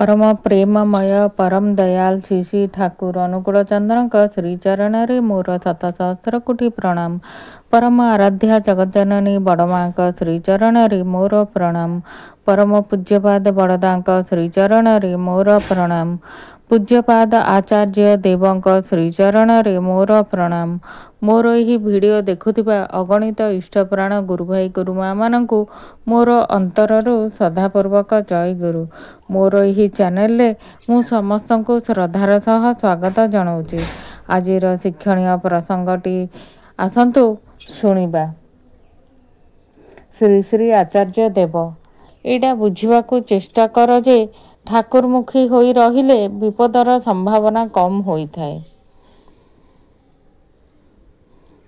परम प्रेममय परम दयाल श्री श्री ठाकुर अनुकूल चंद्र श्रीचरण मोर शत सहस्र कोटि प्रणाम। परम आराध्या जगज्जननी बड़मा श्रीचरण मोर प्रणाम। परम पूज्यपाद बड़दा श्रीचरण मोर प्रणाम। पूज्यपाद आचार्य देवंक श्रीचरण मोर प्रणाम। मोर यही वीडियो देखुथिबा अगणित इष्टप्राण गुरु भाई गुरुमा मानंकु मोर अंतररू श्रद्धापूर्वक जय गुरु। मोर यही चैनल मु समस्त को श्रद्धार सह स्वागत जनाऊँगी। आजिर शिक्षणीय प्रसंगटी आसंतु शुणिबा। श्री श्री आचार्य देव एटा बुझिबाकू चेष्टा कर जे ठाकुरमुखी होई रहिले विपदर संभावना कम होइथाए।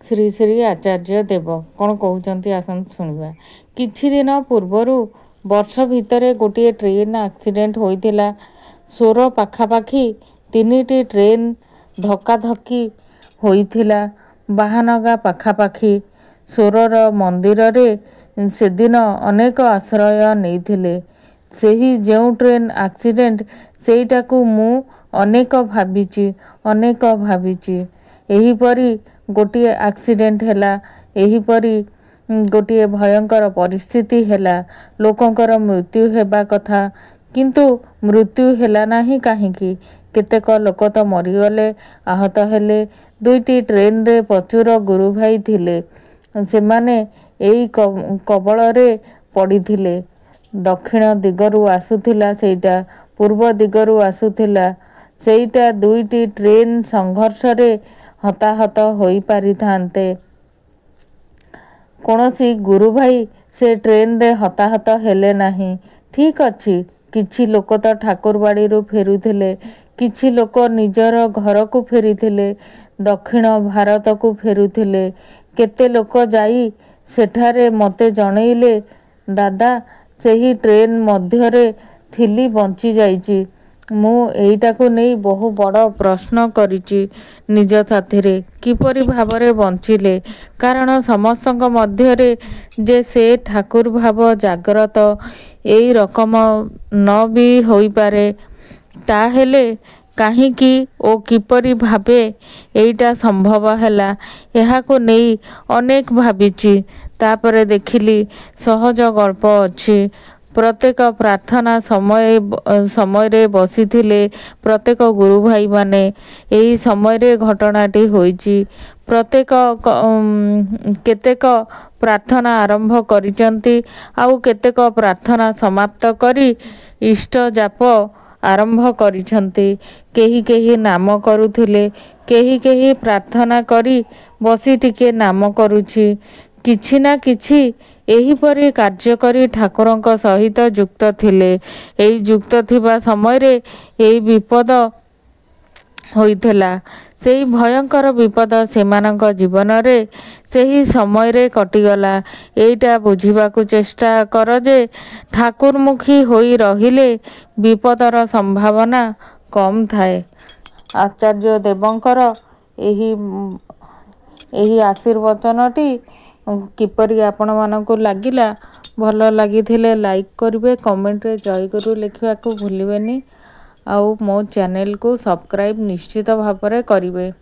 श्री श्री आचार्य देव कौन कहते आसंतु शुणिबा। किछि दिन पूर्वरु वर्ष भितरे गोटे ट्रेन एक्सीडेंट होइतिला। सोर पाखापाखी 3टी ट्रेन धक्काधक्की होइतिला। बाहानगा पाखापाखी सोरर मंदिर रे सेदिन अनेक आश्रय नेइथिले। सेही जेउ ट्रेन एक्सीडेंट सेइटाकू मु अनेक भाबिची एहीपरी गोटे एक्सीडेंट हैला। एहीपरी गोटे भयंकर परिस्थिति हैला। लोकंकर मृत्यु हेबा कथा किंतु मृत्यु हैला नाही काहींकी। केतेक लोक तो मरीगले आहत हेले। 2टी ट्रेन रे प्रचुर गुरु भाई थिले। सेमाने एई कबल रे पड़िथिले। दक्षिण दिगरू आसुथिला सेइटा, पूर्व दिगरू आसुथिला सेइटा। 2टी ट्रेन संघर्ष रे हताहत होई पारिथान्ते। कोनोसी गुरु भाई से ट्रेन रे हताहत हेले नाही। ठीक अछि, किछि लोक तो ठाकुरबाड़ी रू फेरुथिले, किछि लोक निजर घर को फेरिथिले, दक्षिण भारत को फेरुथिले। केते लोक जाई सेठारे मते जणैले दादा सेही ट्रेन मध्यरे थिली बंची जाइची। मु एइटाकू नहीं बहु बड़ प्रश्न करिची निज साथिरे किपरि भावरे बंचिले। कारण समस्तक मध्यरे जे से ठाकुर भाव जाग्रत एई रकम न भी होई पारे ताहेले काहींकी ओ किपरि भावे एइटा संभव हैला एहाकू नहीं अनेक भाबिची। तापरे देखिली सहज गल्प अछि। प्रत्येक प्रार्थना समय रे बसिथिले प्रत्येक गुरु भाई माने। एही समय रे घटनाटी होईची। प्रत्येक केतेक प्रार्थना आरंभ करिचंती आउ केतेक प्रार्थना समाप्त करी इष्ट जाप आरंभ करिछंती। केही केही नाम करुथिले, केही केही प्रार्थना करी बसी टिके नाम करुछि। किछि ना किछि एहीपरि कार्य करी ठाकुरंक सहित युक्त थिले। एई युक्त थिबा समय रे एई विपद होइथिला। सेई भयंकर विपद सेमानंक जीवन रे सेही समय रे कटिगला। एइटा बुझिबाकू चेष्टा कर जे ठाकुरमुखी होई रहिले विपदर संभावना कम थाए। आचार्य देवंकर एही आशीर्वचनटी किपरि आपण मानकू लागिला। भल लागिथिले लाइक करिवे, कमेंट रे जय गुरु लिखिबाकू भूलिबेनी। आउ मो चैनल को सब्सक्राइब निश्चित भाव करिवे।